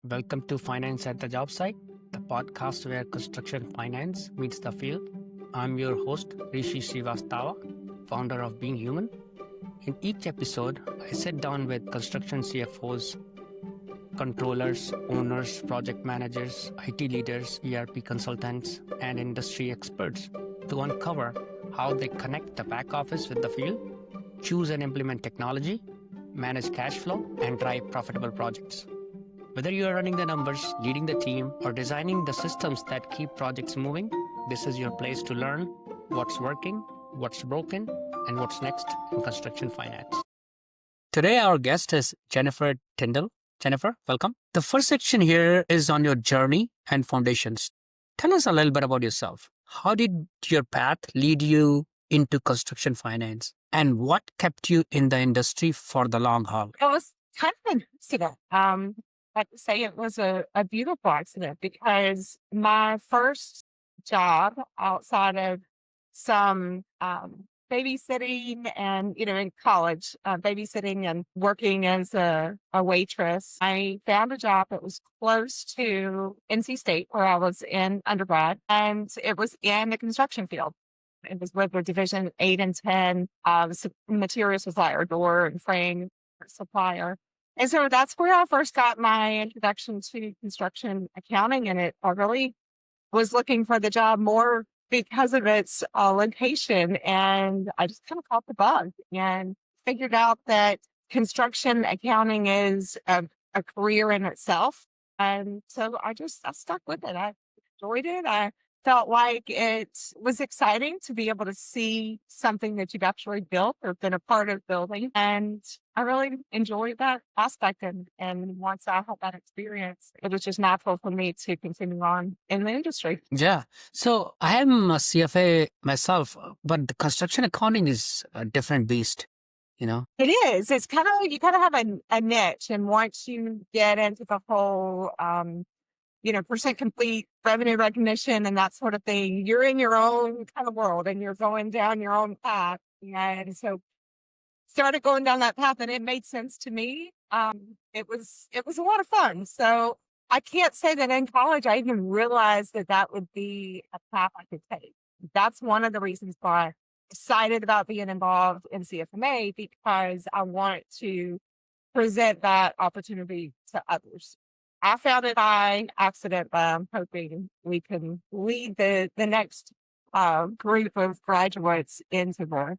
Welcome to Finance at the Jobsite, the podcast where construction finance meets the field. I'm your host, Rishi Srivastava, founder of Being Human. In each episode, I sit down with construction CFOs, controllers, owners, project managers, IT leaders, ERP consultants, and industry experts to uncover how they connect the back office with the field, choose and implement technology, manage cash flow, and drive profitable projects. Whether you are running the numbers, leading the team, or designing the systems that keep projects moving, this is your place to learn what's working, what's broken, and what's next in construction finance. Today, our guest is Jennifer Tindal. Jennifer, welcome. The first section here is on your journey and foundations. Tell us a little bit about yourself. How did your path lead you into construction finance? And what kept you in the industry for the long haul? It was kind of an accident. I have to say it was a beautiful accident because my first job outside of some babysitting and, in college, babysitting and working as a waitress, I found a job that was close to NC State where I was in undergrad, and it was in the construction field. It was with the Division 8 and 10 material supplier, door and frame supplier. And so that's where I first got my introduction to construction accounting. And I really was looking for the job more because of its location. And I just kind of caught the bug and figured out that construction accounting is a career in itself. And so I stuck with it. I enjoyed it. I felt like it was exciting to be able to see something that you've actually built or been a part of building. And I really enjoyed that aspect. And once I had that experience, it was just natural for me to continue on in the industry. Yeah. So I am a CFA myself, but the construction accounting is a different beast, It is. It's kind of, you kind of have a niche. And once you get into the whole, percent complete revenue recognition and that sort of thing, you're in your own kind of world and you're going down your own path. And so started going down that path and it made sense to me. It was a lot of fun. So I can't say that in college I even realized that would be a path I could take. That's one of the reasons why I'm excited about being involved in CFMA, because I want to present that opportunity to others. I found it by accident, but I'm hoping we can lead the next group of graduates into the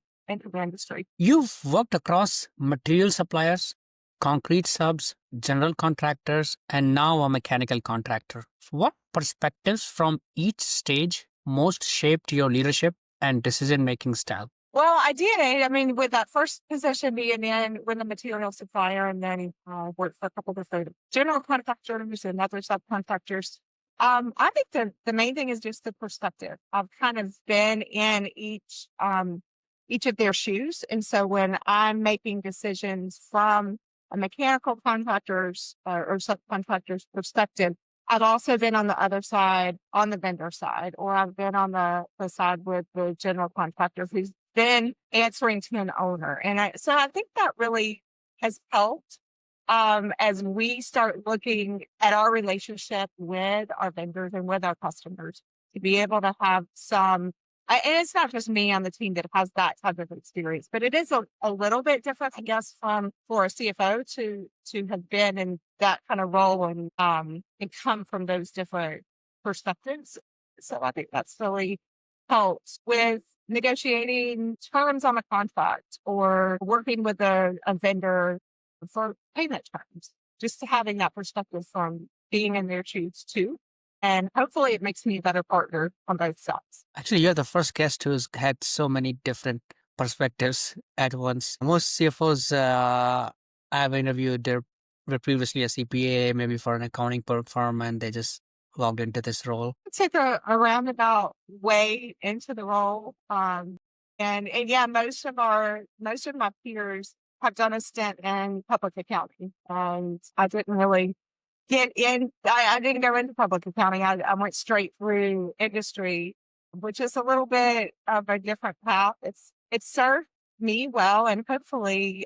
industry. You've worked across material suppliers, concrete subs, general contractors, and now a mechanical contractor. What perspectives from each stage most shaped your leadership and decision-making style? Well, I did. I mean, with that first position being in with a material supplier, and then worked for a couple of different general contractors and other subcontractors. I think the main thing is just the perspective. I've kind of been in each of their shoes, and so when I'm making decisions from a mechanical contractor's or subcontractor's perspective, I've also been on the other side, on the vendor side, or I've been on the side with the general contractor who's been answering to an owner. And so I think that really has helped as we start looking at our relationship with our vendors and with our customers, to be able to have some, and it's not just me on the team that has that type of experience, but it is a little bit different, I guess, for a CFO to have been in that kind of role and come from those different perspectives. So I think that's really helped with negotiating terms on a contract or working with a vendor for payment terms, just having that perspective from being in their shoes too. And hopefully it makes me a better partner on both sides. Actually, you're the first guest who's had so many different perspectives at once. Most CFOs I've interviewed, they were previously a CPA, maybe for an accounting firm, and they just walked into this role. Take a roundabout way into the role. And yeah, most of my peers have done a stint in public accounting, and I didn't really get in. I didn't go into public accounting. I went straight through industry, which is a little bit of a different path. It's served me well, and hopefully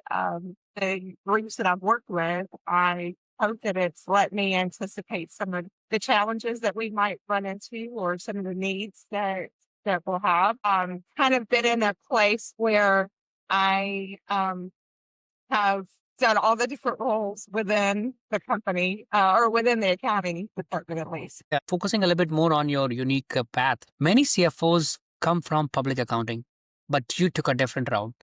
the groups that I've worked with, I hope that it's let me anticipate some of the challenges that we might run into or some of the needs that we'll have. Kind of been in a place where I have done all the different roles within the company or within the accounting department at least. Yeah, focusing a little bit more on your unique path. Many CFOs come from public accounting, but you took a different route.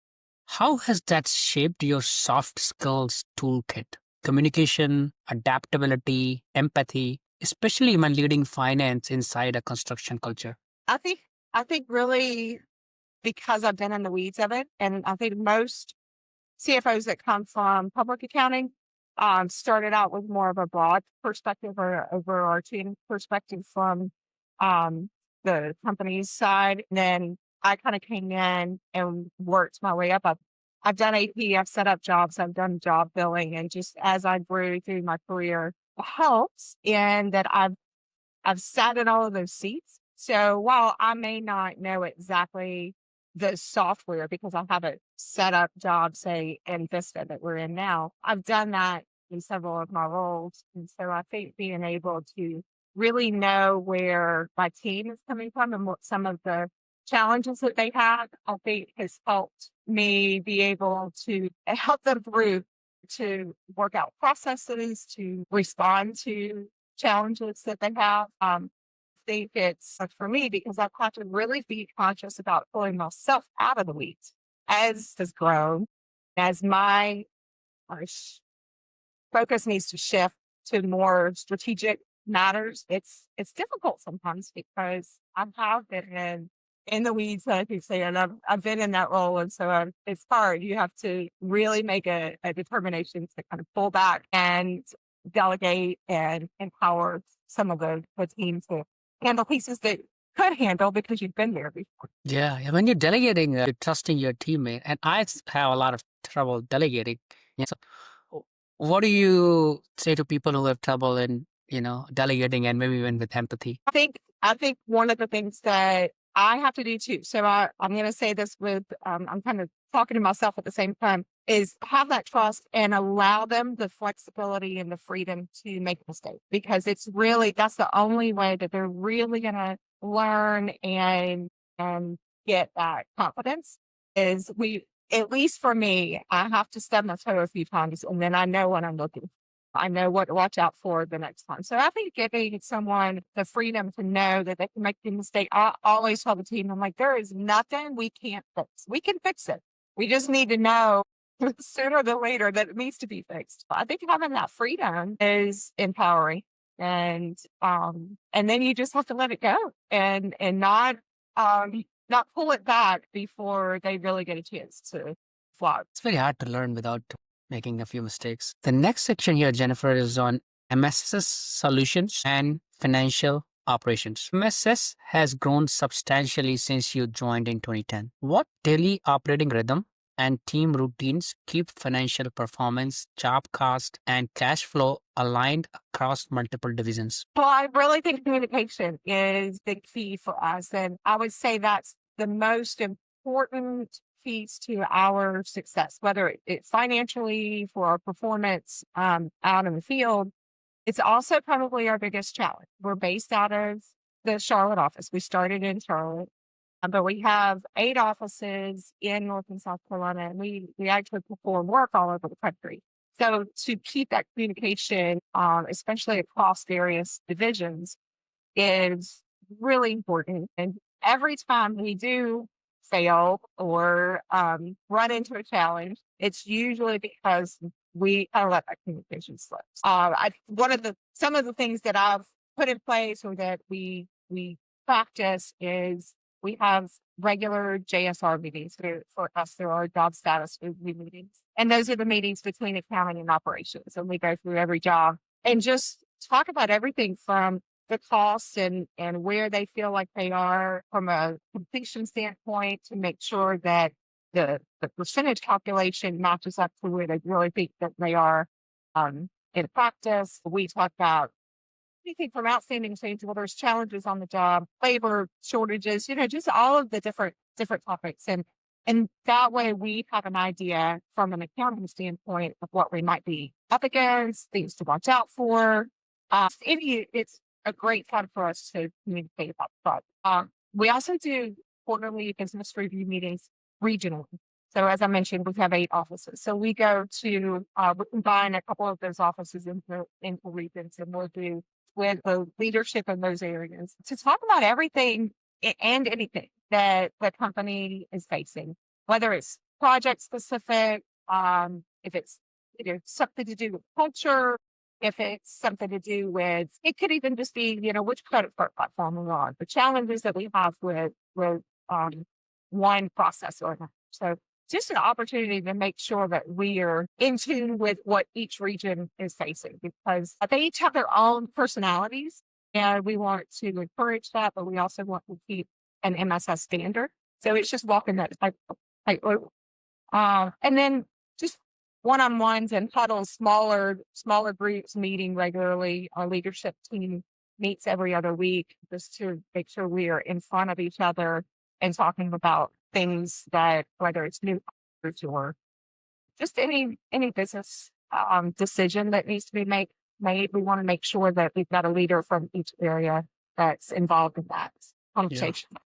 How has that shaped your soft skills toolkit? Communication, adaptability, empathy, especially when leading finance inside a construction culture. I think I think really because I've been in the weeds of it, and I think most CFOs that come from public accounting started out with more of a broad perspective or overarching perspective from um, the company's side. And then I kind of came in and worked my way up. I've done AP, I've set up jobs, I've done job billing, and just as I grew through my career, it helps in that I've sat in all of those seats. So while I may not know exactly the software because I haven't set up jobs, say, in Vista that we're in now, I've done that in several of my roles. And so I think being able to really know where my team is coming from and what some of the challenges that they have, I think has helped me be able to help them through to work out processes, to respond to challenges that they have. Think it's for me because I've had to really be conscious about pulling myself out of the weeds as has grown, as my focus needs to shift to more strategic matters. It's difficult sometimes because I have been in the weeds, like you say, and I've been in that role, and so it's hard. You have to really make a determination to kind of pull back and delegate and empower some of the team to handle pieces that could handle because you've been there before. Yeah, when you're delegating, you're trusting your teammate, and have a lot of trouble delegating. Yeah, so, what do you say to people who have trouble in delegating and maybe even with empathy? I think one of the things that I have to do too. So I'm going to say this with I'm kind of talking to myself at the same time is have that trust and allow them the flexibility and the freedom to make a mistake because that's the only way that they're really going to learn and get that confidence is at least for me, I have to stub my toe a few times and then I know what I'm looking for. I know what to watch out for the next time. So I think giving someone the freedom to know that they can make the mistake. I always tell the team, I'm like, there is nothing we can't fix. We can fix it. We just need to know sooner than later that it needs to be fixed. I think having that freedom is empowering. And then you just have to let it go and not pull it back before they really get a chance to fly. It's very hard to learn without making a few mistakes. The next section here, Jennifer, is on MSS solutions and financial operations. MSS has grown substantially since you joined in 2010. What daily operating rhythm and team routines keep financial performance, job cost, and cash flow aligned across multiple divisions? Well, I really think communication is the key for us. And I would say that's the most important piece to our success, whether it's financially for our performance out in the field. It's also probably our biggest challenge. We're based out of the Charlotte office. We started in Charlotte, but we have 8 offices in North and South Carolina, and we actually perform work all over the country. So to keep that communication, especially across various divisions, is really important. And every time we do fail or run into a challenge, it's usually because we kind of let that communication slip. Some of the things that I've put in place or that we practice is we have regular JSR meetings. For us, there are job status review meetings. And those are the meetings between accounting and operations. And we go through every job and just talk about everything from the costs and where they feel like they are from a completion standpoint to make sure that the percentage calculation matches up to where they really think that they are in practice. We talk about anything from outstanding change orders, challenges on the job, labor shortages, just all of the different topics. And that way we have an idea from an accounting standpoint of what we might be up against, things to watch out for. It's a great time for us to communicate about the project. We also do quarterly business review meetings regionally. So as I mentioned, we have 8 offices. So we we combine a couple of those offices into regions, and we'll do with the leadership in those areas to talk about everything and anything that the company is facing, whether it's project specific, if it's something to do with culture, if it's something to do with, it could even just be, which credit card platform we're on, the challenges that we have with one process or another. So just an opportunity to make sure that we are in tune with what each region is facing, because they each have their own personalities, and we want to encourage that, but we also want to keep an MSS standard. So it's just walking that tightrope. And then just one-on-ones and huddles, smaller groups meeting regularly. Our leadership team meets every other week just to make sure we are in front of each other and talking about things that, whether it's new or just any business decision that needs to be made. We want to make sure that we've got a leader from each area that's involved in that conversation. Yeah.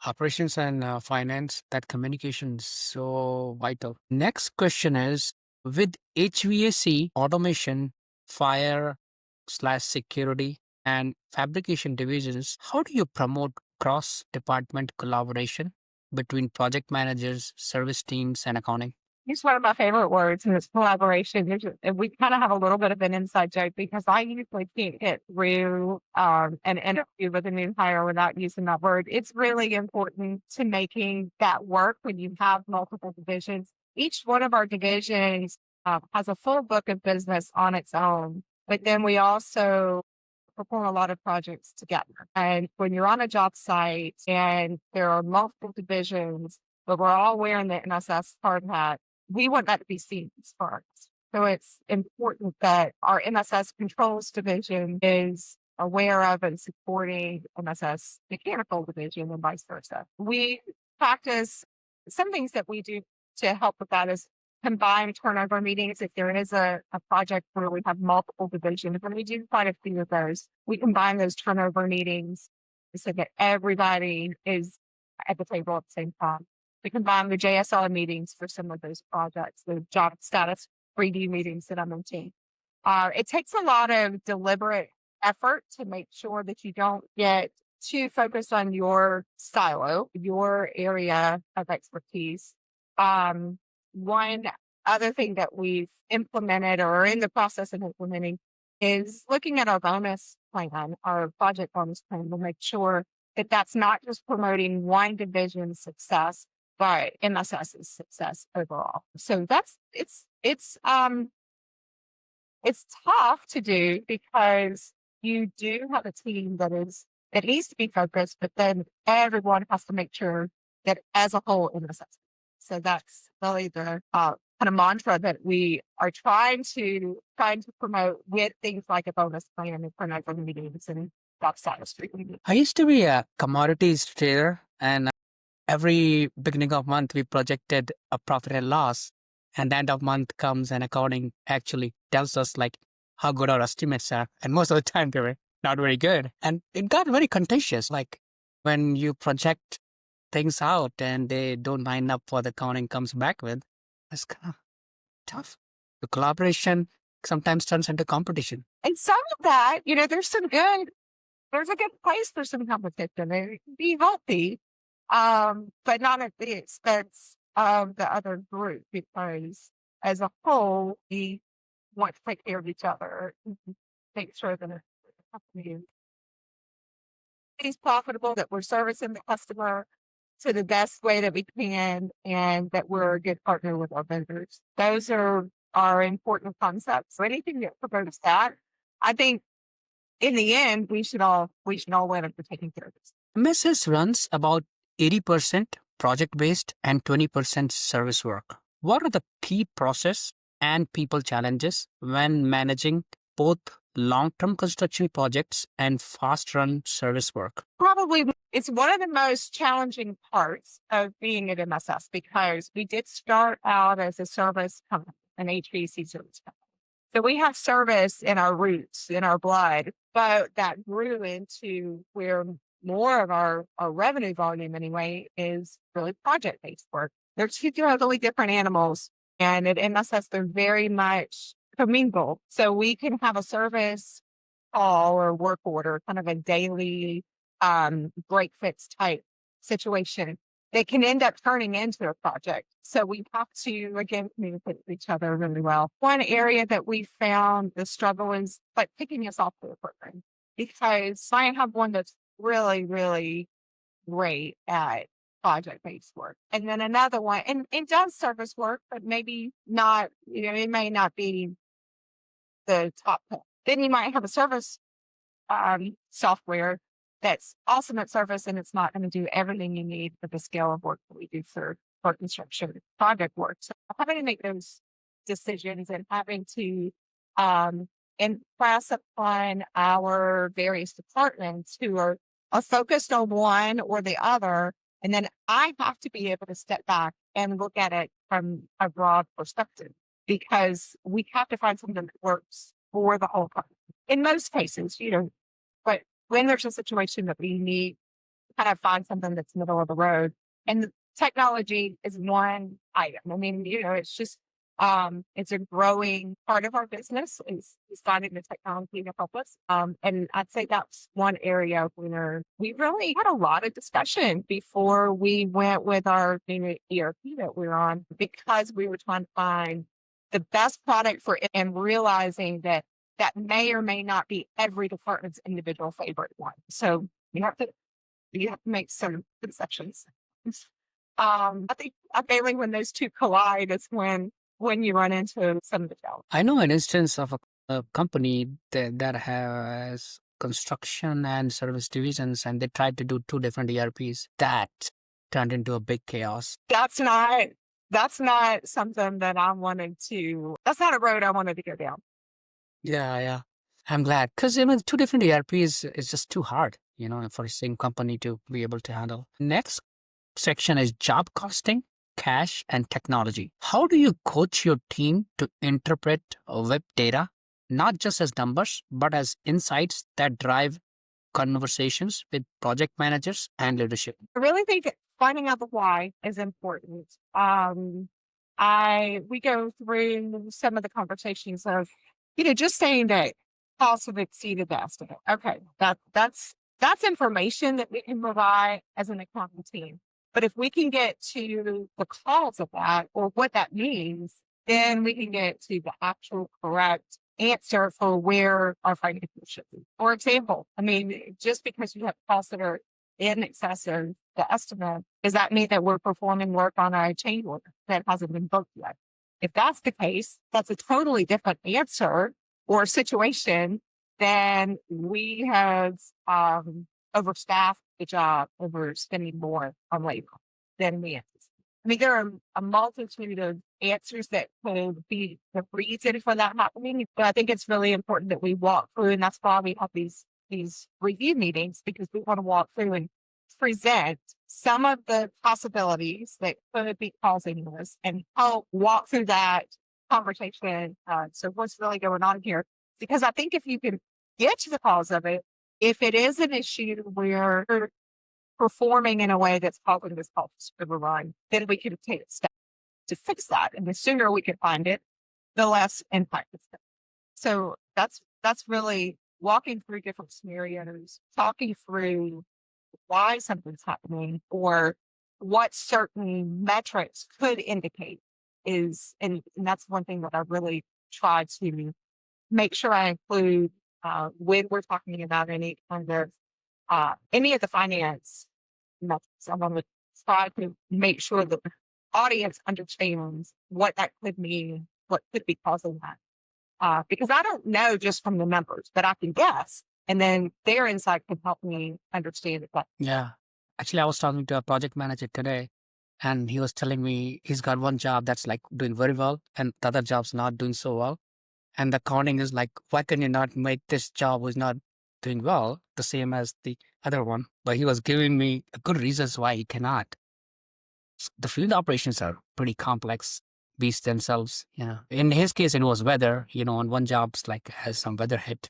Operations and finance, that communication is so vital. Next question is, with HVAC, automation, fire/security, and fabrication divisions, how do you promote cross-department collaboration between project managers, service teams, and accounting? It's one of my favorite words, and it's collaboration. And we kind of have a little bit of an inside joke because I usually can't get through an interview with a new hire without using that word. It's really important to making that work when you have multiple divisions. Each one of our divisions has a full book of business on its own, but then we also perform a lot of projects together. And when you're on a job site and there are multiple divisions, but we're all wearing the MSS hard hat, we want that to be seen as first. So it's important that our MSS controls division is aware of and supporting MSS mechanical division and vice versa. We practice some things that we do to help with that is combine turnover meetings. If there is a project where we have multiple divisions, and we do quite a few of those, we combine those turnover meetings so that everybody is at the table at the same time. We combine the JSL meetings for some of those projects, the job status review meetings that I mentioned. It takes a lot of deliberate effort to make sure that you don't get too focused on your silo, your area of expertise. One other thing that we've implemented or are in the process of implementing is looking at our bonus plan, our project bonus plan, to make sure that that's not just promoting one division's success, but MSS's success overall. So it's tough to do because you do have a team that needs to be focused, but then everyone has to make sure that as a whole MSS. So that's really the kind of mantra that we are trying to promote with things like a bonus plan and turnover meetings and job status review. I used to be a commodities trader, and every beginning of month we projected a profit and loss, and the end of month comes and accounting actually tells us like how good our estimates are, and most of the time they were not very good, and it got very contentious. Like when you project things out and they don't line up what the accounting comes back with, it's kind of tough. The collaboration sometimes turns into competition. And some of that, there's a good place for some competition. It can be healthy, but not at the expense of the other group, because as a whole, we want to take care of each other and make sure that the company is profitable, that we're servicing the customer to the best way that we can, and that we're a good partner with our vendors. Those are important concepts. So anything that promotes that, I think in the end, we should all win if we're taking care of this. MSS runs about 80% project-based and 20% service work. What are the key process and people challenges when managing both long-term construction projects and fast-run service work? Probably it's one of the most challenging parts of being at MSS, because we did start out as a service company, an HVAC service company. So we have service in our roots, in our blood, but that grew into where more of our revenue volume anyway is really project-based work. They're two totally different animals. And at MSS, they're very much commingled. So we can have a service call or work order, kind of a daily break fix type situation. They can end up turning into a project. So we have to, again, communicate with each other really well. One area that we found the struggle is like picking a software program, because I have one that's really, really great at project-based work. And then another one, and it does service work, but maybe not, it may not be the top pick. Then you might have a service software that's awesome at service, and it's not going to do everything you need for the scale of work that we do for construction project work. So having to make those decisions and having to impress upon our various departments who are focused on one or the other. And then I have to be able to step back and look at it from a broad perspective, because we have to find something that works for the whole company. In most cases, but when there's a situation that we need to kind of find something that's middle of the road, and the technology is one item. I mean, it's just, it's a growing part of our business is finding the technology to help us. And I'd say that's one area where we really had a lot of discussion before we went with our new ERP that we're on, because we were trying to find the best product for it and realizing that may or may not be every department's individual favorite one. So you have to make some concessions. I think mainly when those two collide is when you run into some of the challenges. I know an instance of a company that has construction and service divisions, and they tried to do two different ERPs. That turned into a big chaos. That's not something that I wanted to. That's not a road I wanted to go down. Yeah. I'm glad, because two different ERPs is just too hard, for the same company to be able to handle. Next section is job costing, cash, and technology. How do you coach your team to interpret web data, not just as numbers, but as insights that drive conversations with project managers and leadership? I really think finding out the why is important. We go through some of the conversations of, just saying that costs have exceeded the estimate. Okay, that's information that we can provide as an accounting team. But if we can get to the cause of that or what that means, then we can get to the actual correct answer for where our financials should be. For example, just because you have costs that are in excess of the estimate, does that mean that we're performing work on a change order that hasn't been booked yet? If that's the case, that's a totally different answer or situation than we have overstaffed the job, over spending more on labor than we anticipate. There are a multitude of answers that could be the reason for that happening, but I think it's really important that we walk through, and that's why we have these review meetings, because we want to walk through and present some of the possibilities that could be causing this and help walk through that conversation. So what's really going on here? Because I think if you can get to the cause of it, if it is an issue where you're performing in a way that's causing this cost overrun, then we can take steps to fix that. And the sooner we can find it, the less impact it's going to. So that's really walking through different scenarios, talking through why something's happening or what certain metrics could indicate is, and that's one thing that I really try to make sure I include when we're talking about any of the finance metrics. I'm going to try to make sure that the audience understands what that could mean, what could be causing that. Because I don't know just from the numbers, but I can guess. And then their insight can help me understand it better. Yeah. Actually, I was talking to a project manager today, and he was telling me he's got one job that's like doing very well, and the other job's not doing so well. And the accounting is like, why can you not make this job who's not doing well the same as the other one? But he was giving me good reasons why he cannot. The field operations are pretty complex. beats themselves. In his case, it was weather. On one job's like has some weather hit.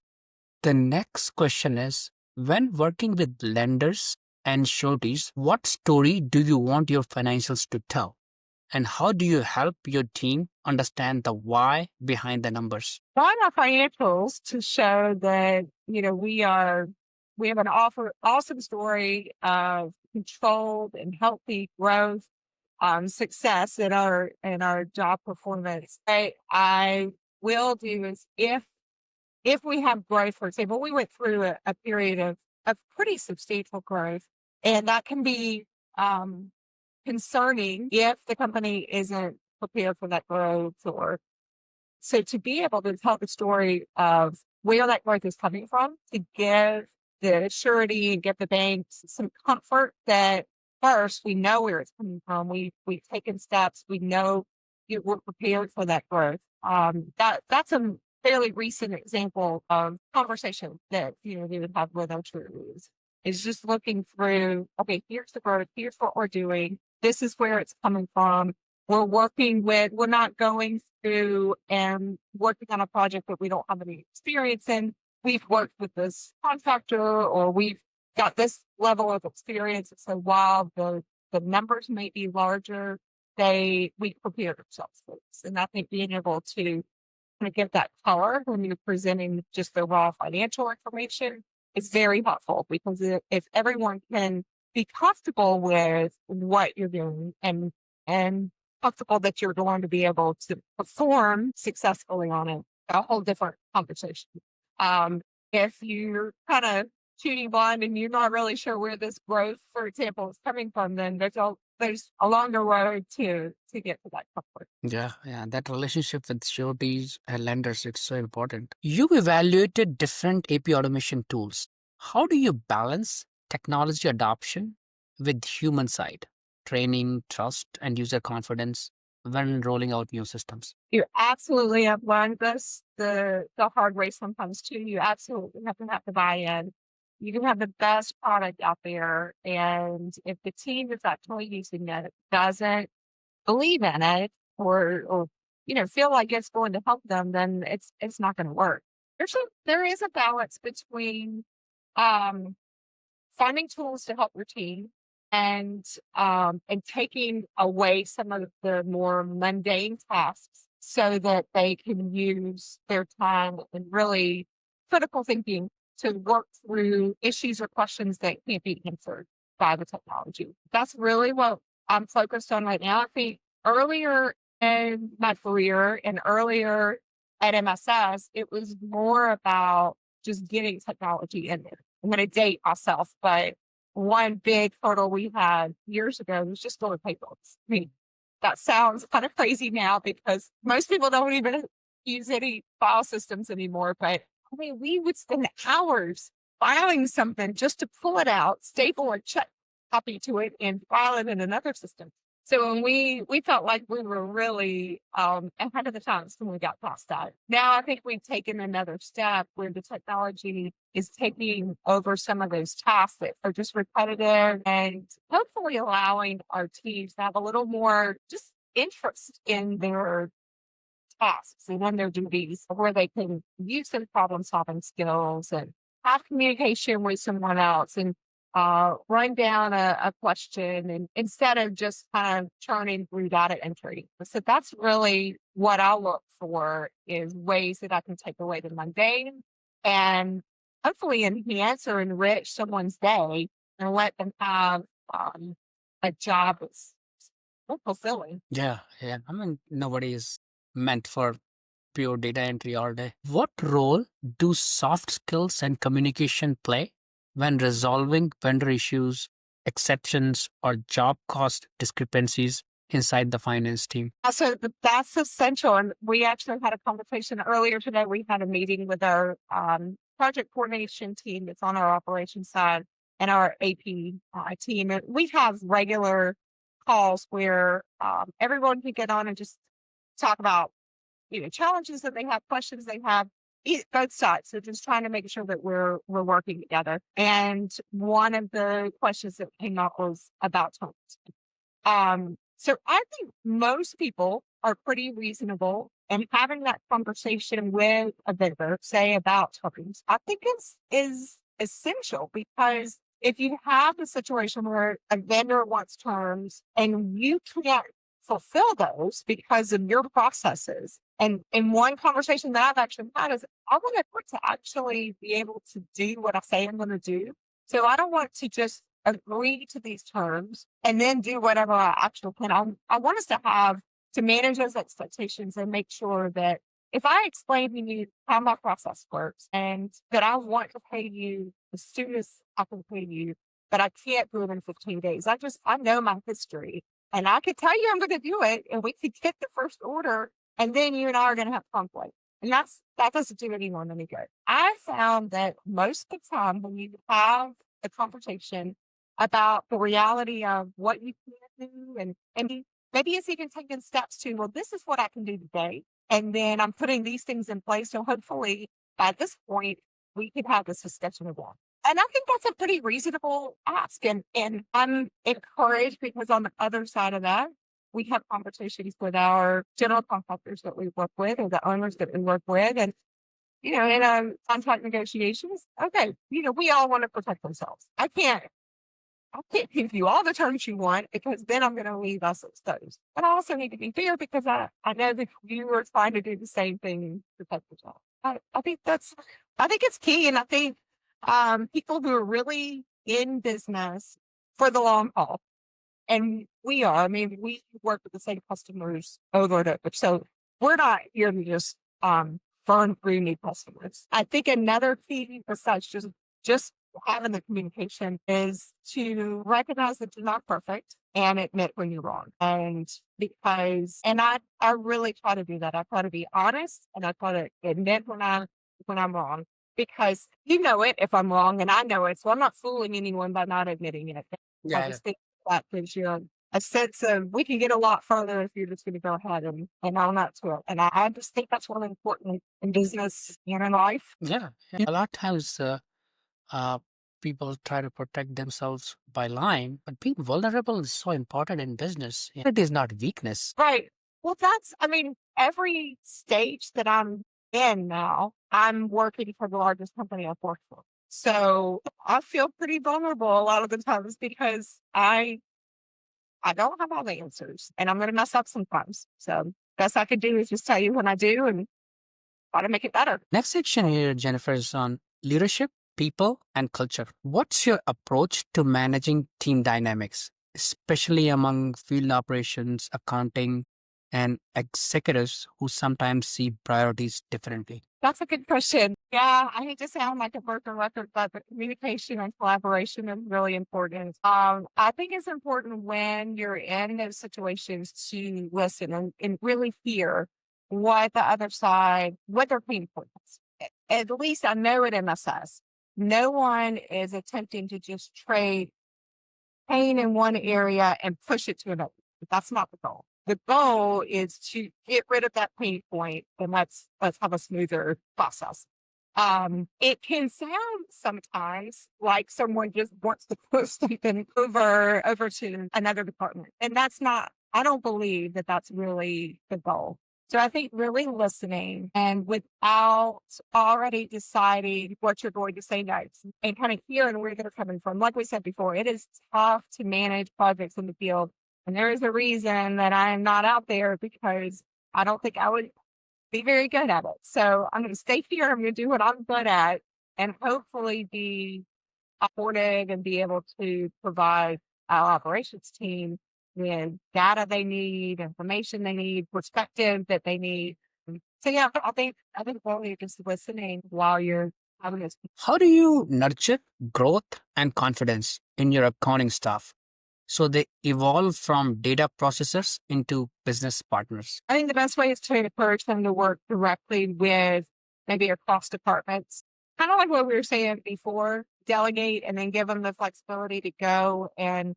The next question is, when working with lenders and sureties, what story do you want your financials to tell? And how do you help your team understand the why behind the numbers? Want our financials to show that, we have an awesome story of controlled and healthy growth, success in our job performance. I will do is if we have growth, for example, we went through a period of pretty substantial growth, and that can be concerning if the company isn't prepared for that growth. Or so to be able to tell the story of where that growth is coming from, to give the surety and give the banks some comfort that first we know where it's coming from. We've taken steps. We know we're prepared for that growth. That's a fairly recent example of conversation that we would have with our sureties. Is just looking through, okay, here's the growth, here's what we're doing, this is where it's coming from. We're not going through and working on a project that we don't have any experience in. We've worked with this contractor, or we've got this level of experience. So while the numbers may be larger, we prepared ourselves for this. And I think being able to kind of give that color when you're presenting just the raw financial information is very helpful, because if everyone can be comfortable with what you're doing and comfortable that you're going to be able to perform successfully on it, a whole different conversation. If you're kind of shooting blind and you're not really sure where this growth, for example, is coming from, then there's a longer road to get to that comfort. Yeah, that relationship with sureties and lenders is so important. You evaluated different AP automation tools. How do you balance technology adoption with human side, training, trust, and user confidence when rolling out new systems? You absolutely have learned this the hard way sometimes too. You absolutely have to buy in. You can have the best product out there, and if the team that's actually using it doesn't believe in it, or feel like it's going to help them, then it's not going to work. There is a balance between finding tools to help your team and taking away some of the more mundane tasks so that they can use their time and really critical thinking to work through issues or questions that can't be answered by the technology. That's really what I'm focused on right now. I think earlier in my career and earlier at MSS, it was more about just getting technology in there. I'm going to date myself, but one big hurdle we had years ago was just going paperless. I mean, that sounds kind of crazy now because most people don't even use any file systems anymore. But I mean, we would spend hours filing something just to pull it out, staple a check copy to it, and file it in another system. So when we felt like we were really ahead of the times when we got past that. Now I think we've taken another step where the technology is taking over some of those tasks that are just repetitive, and hopefully allowing our teams to have a little more just interest in their tasks and in their duties, where they can use some problem solving skills and have communication with someone else and run down a question, and instead of just kind of churning through data entry. So that's really what I look for, is ways that I can take away the mundane and hopefully enhance or enrich someone's day and let them have a job that's fulfilling. Yeah. I mean, nobody is meant for pure data entry all day. What role do soft skills and communication play when resolving vendor issues, exceptions, or job cost discrepancies inside the finance team? So that's essential. And we actually had a conversation earlier today. We had a meeting with our project coordination team that's on our operations side and our AP team. And we have regular calls where everyone can get on and just talk about challenges that they have, questions they have, both sides. So just trying to make sure that we're working together. And one of the questions that came up was about tones. So I think most people are pretty reasonable. And having that conversation with a vendor, say about terms, I think is essential, because if you have a situation where a vendor wants terms and you can't fulfill those because of your processes. And in one conversation that I've actually had is, I want to actually be able to do what I say I'm going to do. So I don't want to just agree to these terms and then do whatever I actually can. I want us to manage those expectations and make sure that if I explain to you how my process works and that I want to pay you as soon as I can pay you, but I can't do it in 15 days. I know my history, and I could tell you I'm going to do it, and we could get the first order, and then you and I are going to have conflict. And that doesn't do anyone any good. I found that most of the time when you have a conversation about the reality of what you can do, and maybe it's even taking steps to, well, this is what I can do today. And then I'm putting these things in place. So hopefully by this point, we could have this discussion again. And I think that's a pretty reasonable ask. And I'm encouraged because on the other side of that, we have conversations with our general contractors that we work with, or the owners that we work with. And, in contract negotiations, okay, we all want to protect themselves. I can't give you all the terms you want, because then I'm going to leave us exposed. But I also need to be fair, because I know that you are trying to do the same thing to protect yourself. I think it's key. And I think people who are really in business for the long haul, and we work with the same customers over and over. So we're not here to just burn through new customers. I think another key, besides just having the communication, is to recognize that you're not perfect and admit when you're wrong. And I really try to do that. I try to be honest, and I try to admit when I'm wrong, because it if I'm wrong, and I know it. So I'm not fooling anyone by not admitting it. Yeah. I just think that gives you a sense of, we can get a lot further if you're just going to go ahead and own that to it. And I just think that's really important in business and in life. Yeah. A lot of times people try to protect themselves by lying, but being vulnerable is so important in business. It is not weakness. Right. Well, every stage that I'm in now, I'm working for the largest company I've worked for. So I feel pretty vulnerable a lot of the times, because I don't have all the answers, and I'm going to mess up sometimes. So best I could do is just tell you when I do and try to make it better. Next section here, Jennifer, is on leadership, people, and culture. What's your approach to managing team dynamics, especially among field operations, accounting, and executives who sometimes see priorities differently? That's a good question. Yeah, I hate to sound like a broken record, but the communication and collaboration is really important. I think it's important when you're in those situations to listen and really hear what the other side, what their pain point is. At least I know at MSS, no one is attempting to just trade pain in one area and push it to another. That's not the goal. The goal is to get rid of that pain point, and let's have a smoother process. It can sound sometimes like someone just wants to push something over to another department. And I don't believe that that's really the goal. So I think really listening, and without already deciding what you're going to say next, and kind of hearing where they're coming from. Like we said before, it is tough to manage projects in the field. And there is a reason that I am not out there, because I don't think I would be very good at it. So I'm going to stay here. I'm going to do what I'm good at, and hopefully be supported and be able to provide our operations team with data they need, information they need, perspective that they need. So yeah, I think really just listening while you're having this. How do you nurture growth and confidence in your accounting staff so they evolve from data processors into business partners? I think the best way is to encourage them to work directly with maybe across departments. Kind of like what we were saying before, delegate, and then give them the flexibility to go and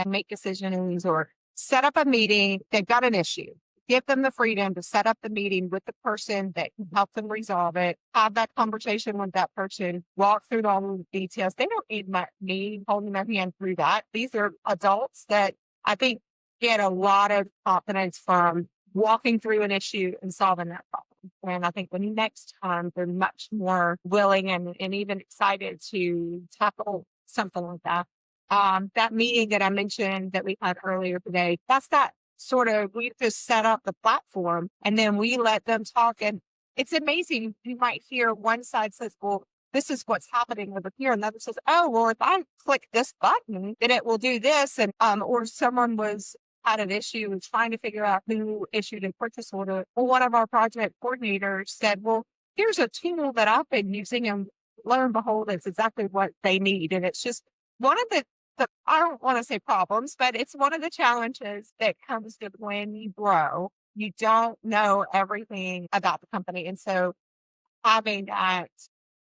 make decisions, or set up a meeting. They've got an issue. Give them the freedom to set up the meeting with the person that can help them resolve it. Have that conversation with that person. Walk through all the details. They don't need me holding their hand through that. These are adults that I think get a lot of confidence from walking through an issue and solving that problem. And I think the next time they're much more willing and even excited to tackle something like that. That meeting that I mentioned that we had earlier today, that's that sort of, we just set up the platform and then we let them talk. And it's amazing. You might hear one side says, well, this is what's happening over here. And the other says, oh, well, if I click this button, then it will do this. And, or someone had an issue and trying to figure out who issued a purchase order. Well, one of our project coordinators said, well, here's a tool that I've been using, and lo and behold, it's exactly what they need. And it's just one of the I don't want to say problems, but it's one of the challenges that comes with when you grow. You don't know everything about the company. And so having that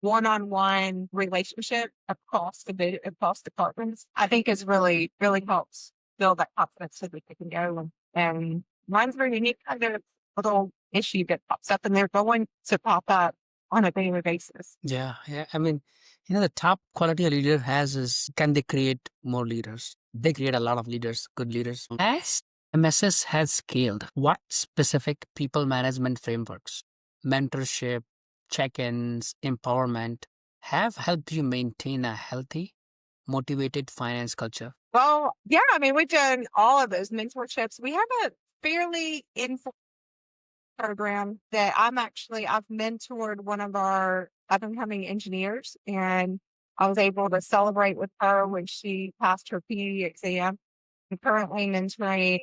one-on-one relationship across departments, I think is really, really helps build that confidence so that they can go and mine's very unique kind of little issue that pops up, and they're going to pop up on a daily basis. Yeah. I mean, the top quality a leader has is, can they create more leaders? They create a lot of leaders, good leaders. As MSS has scaled, what specific people management frameworks, mentorship, check-ins, empowerment have helped you maintain a healthy, motivated finance culture? Well, yeah, I mean, we've done all of those mentorships. We have a fairly informal program that I've mentored one of our up and coming engineers, and I was able to celebrate with her when she passed her PE exam. I'm currently mentoring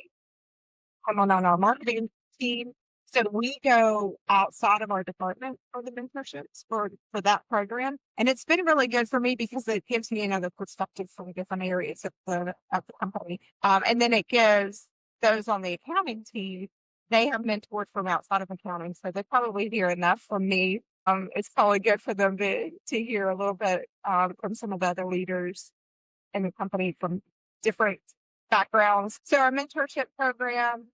someone on our marketing team. So we go outside of our department for the mentorships for that program. And it's been really good for me because it gives me another perspective from different areas of the company. And then it gives those on the accounting team, they have mentored from outside of accounting. So they probably hear enough from me. It's probably good for them to hear a little bit from some of the other leaders in the company from different backgrounds. So our mentorship program,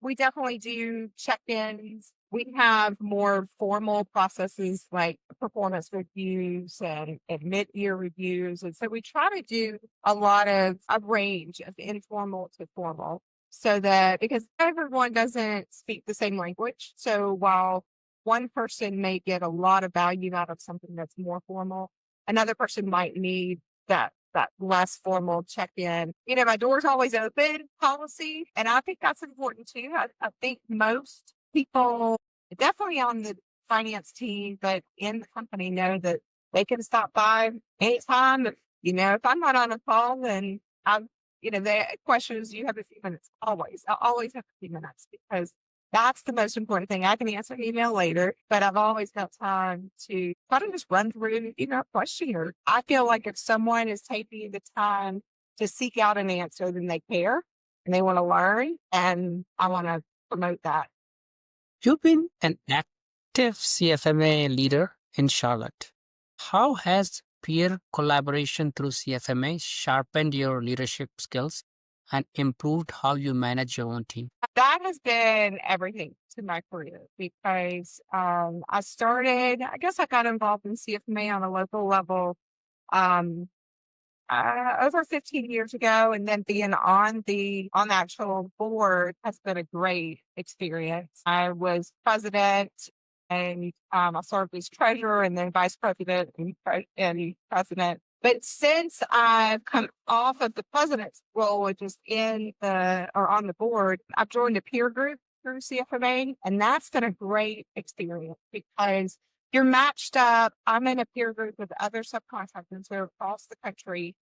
we definitely do check-ins. We have more formal processes like performance reviews and mid-year reviews. And so we try to do a range of informal to formal, so that because everyone doesn't speak the same language. So while one person may get a lot of value out of something that's more formal, another person might need that less formal check-in. My door's always open policy, and I think that's important too. I think most people, definitely on the finance team, but in the company, know that they can stop by anytime. If I'm not on a call, then the question is, you have a few minutes. I always have a few minutes, because that's the most important thing. I can answer an email later, but I've always got time to kind of just run through, a questionnaire. I feel like if someone is taking the time to seek out an answer, then they care and they want to learn, and I want to promote that. You've been an active CFMA leader in Charlotte. How has peer collaboration through CFMA sharpened your leadership skills and improved how you manage your own team? That has been everything to my career, because I guess I got involved in CFMA on a local level over 15 years ago, and then being on the actual board has been a great experience. I was president, and I served as treasurer, and then vice president and president. But since I've come off of the president's role, which is on the board, I've joined a peer group through CFMA, and that's been a great experience because you're matched up. I'm in a peer group with other subcontractors who are across the country.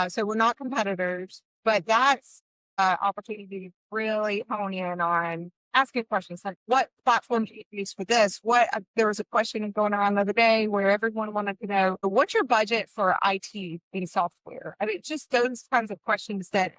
So we're not competitors, but that's an opportunity to really hone in on asking questions like, what platform do you use for this? There was a question going around the other day where everyone wanted to know, what's your budget for IT in software? I mean, just those kinds of questions that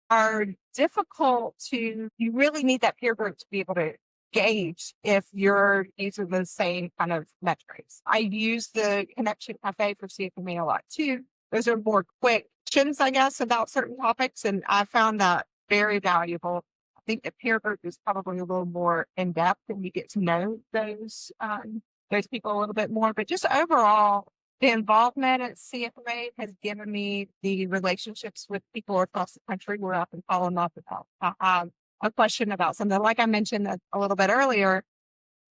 are difficult you really need that peer group to be able to gauge if you're using the same kind of metrics. I use the Connection Cafe for CFMA a lot too. Those are more quick questions, I guess, about certain topics, and I found that very valuable. I think the peer group is probably a little more in depth, and you get to know those people a little bit more. But just overall, the involvement at CFMA has given me the relationships with people across the country where I can follow them up about. a question about something. Like I mentioned a little bit earlier,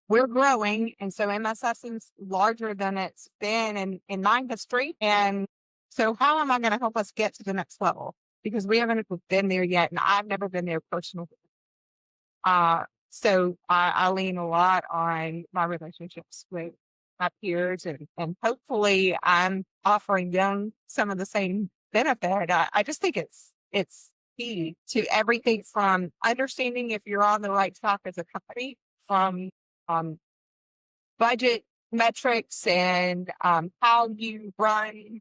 we're growing. And so MSS is larger than it's been in my history. And so how am I going to help us get to the next level? Because we haven't been there yet. And I've never been there personally. So I lean a lot on my relationships with my peers, and hopefully I'm offering them some of the same benefit. I just think it's key to everything, from understanding if you're on the right track as a company, from um, budget metrics and how you run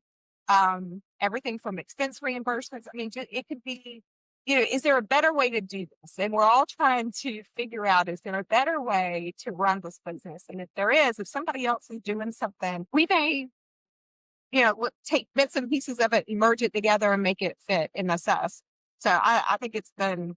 everything from expense reimbursements. I mean, it could be, is there a better way to do this? And we're all trying to figure out, is there a better way to run this business? And if there is, if somebody else is doing something, we may, take bits and pieces of it, merge it together and make it fit in MSS. So I think it's been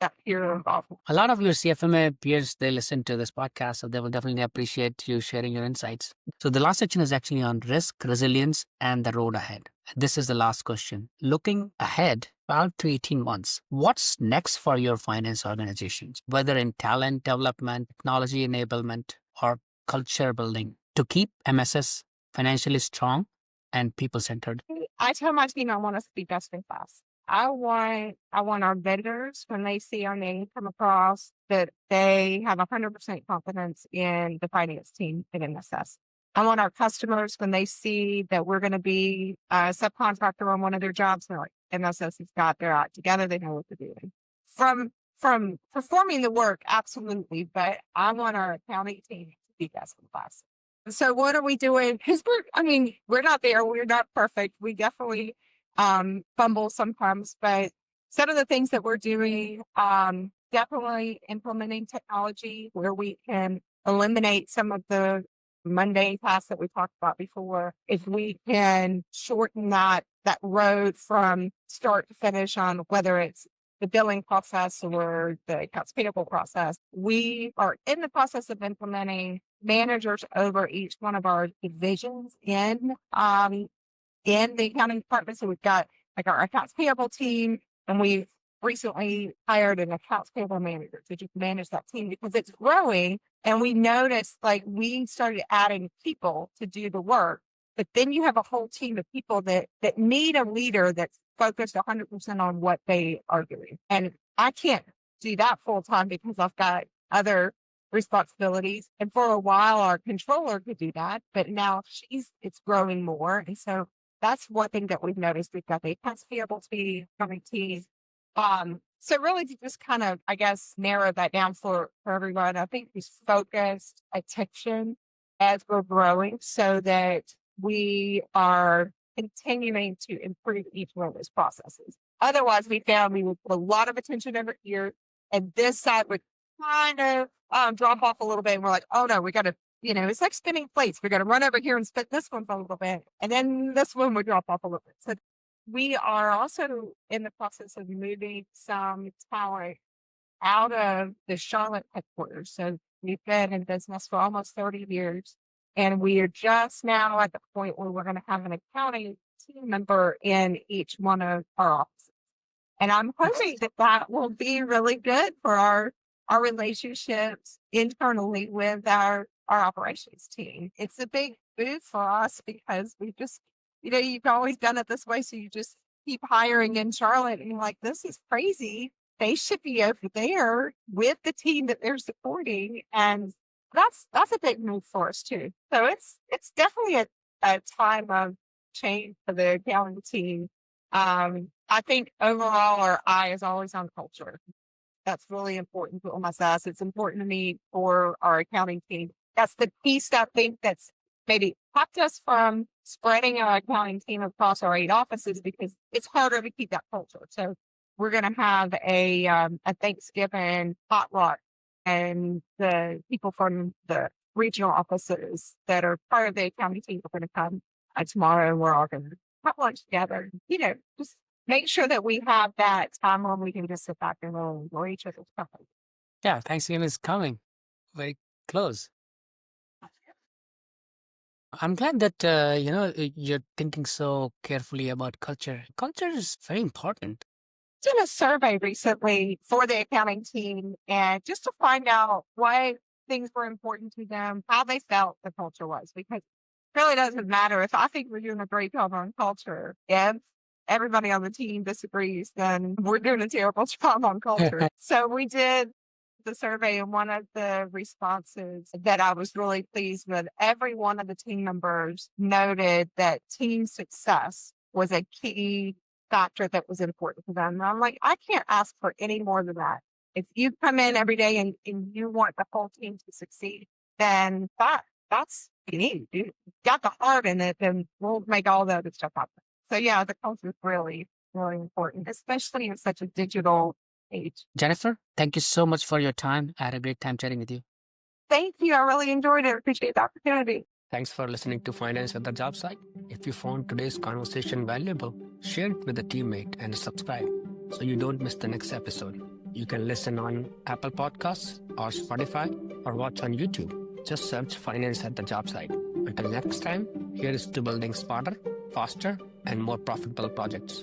that peer involvement. A lot of your CFMA peers, they listen to this podcast, so they will definitely appreciate you sharing your insights. So the last section is actually on risk, resilience, and the road ahead. This is the last question. Looking ahead, 12 to 18 months, what's next for your finance organizations, whether in talent development, technology enablement, or culture building, to keep MSS financially strong and people-centered? I tell my team I want us to be best in class. I want our vendors, when they see our name come across, that they have 100% confidence in the finance team at MSS. I want our customers, when they see that we're going to be a subcontractor on one of their jobs, they're like, MSS has got their act together. They know what they're doing. From performing the work, absolutely. But I want our accounting team to be best in class. So what are we doing? Because we're not there. We're not perfect. We definitely fumble sometimes, but some of the things that we're doing, definitely implementing technology where we can eliminate some of the mundane tasks that we talked about before. If we can shorten that road from start to finish on whether it's the billing process or the accounts payable process, we are in the process of implementing managers over each one of our divisions in the accounting department. So we've got like our accounts payable team, and we've recently hired an accounts payable manager to just manage that team because it's growing. And we noticed, like, we started adding people to do the work, but then you have a whole team of people that need a leader that's focused 100% on what they are doing. And I can't do that full time because I've got other responsibilities. And for a while, our controller could do that, but now it's growing more. And so that's one thing that we've noticed. We've got the accounts payable team, accounting team. So really to just kind of, I guess, narrow that down for everyone, I think is focused attention as we're growing so that we are continuing to improve each one of those processes. Otherwise, we found we would put a lot of attention over here, and this side would kind of drop off a little bit. And we're like, oh no, we got to, it's like spinning plates. We got to run over here and spin this one for a little bit, and then this one would drop off a little bit. So we are also in the process of moving some talent out of the Charlotte headquarters. So we've been in business for almost 30 years, and we are just now at the point where we're going to have an accounting team member in each one of our offices. And I'm hoping that will be really good for our relationships internally with our operations team. It's a big move for us because we just, you've always done it this way. So you just keep hiring in Charlotte, and you're like, this is crazy. They should be over there with the team that they're supporting. And that's a big move for us too. So it's definitely a time of change for the accounting team. I think overall our eye is always on culture. That's really important to MSS. It's important to me for our accounting team. That's the piece I think that's maybe kept us from spreading our accounting team across our 8 offices because it's harder to keep that culture. So we're going to have a Thanksgiving potluck, and the people from the regional offices that are part of the accounting team are going to come tomorrow, and we're all going to have lunch together. Just make sure that we have that time when we can just sit back and really enjoy each other's company. Yeah, Thanksgiving is coming very close. I'm glad that you're thinking so carefully about culture. Culture is very important. did a survey recently for the accounting team and just to find out why things were important to them, how they felt the culture was, because it really doesn't matter if I think we're doing a great job on culture. If everybody on the team disagrees, then we're doing a terrible job on culture. So we did the survey, and one of the responses that I was really pleased with, every one of the team members noted that team success was a key factor that was important to them. And I'm like, I can't ask for any more than that. If you come in every day and you want the whole team to succeed, then that's you need. You got the heart in it, then we'll make all the other stuff happen. So yeah, the culture is really, really important, especially in such a digital age. Jennifer, thank you so much for your time. I had a great time chatting with you. Thank you. I really enjoyed it. Appreciate the opportunity. Thanks for listening to Finance at the Job Site. If you found today's conversation valuable, share it with a teammate and subscribe so you don't miss the next episode. You can listen on Apple Podcasts or Spotify or watch on YouTube. Just search Finance at the Job Site. Until next time, here is to building smarter, faster, and more profitable projects.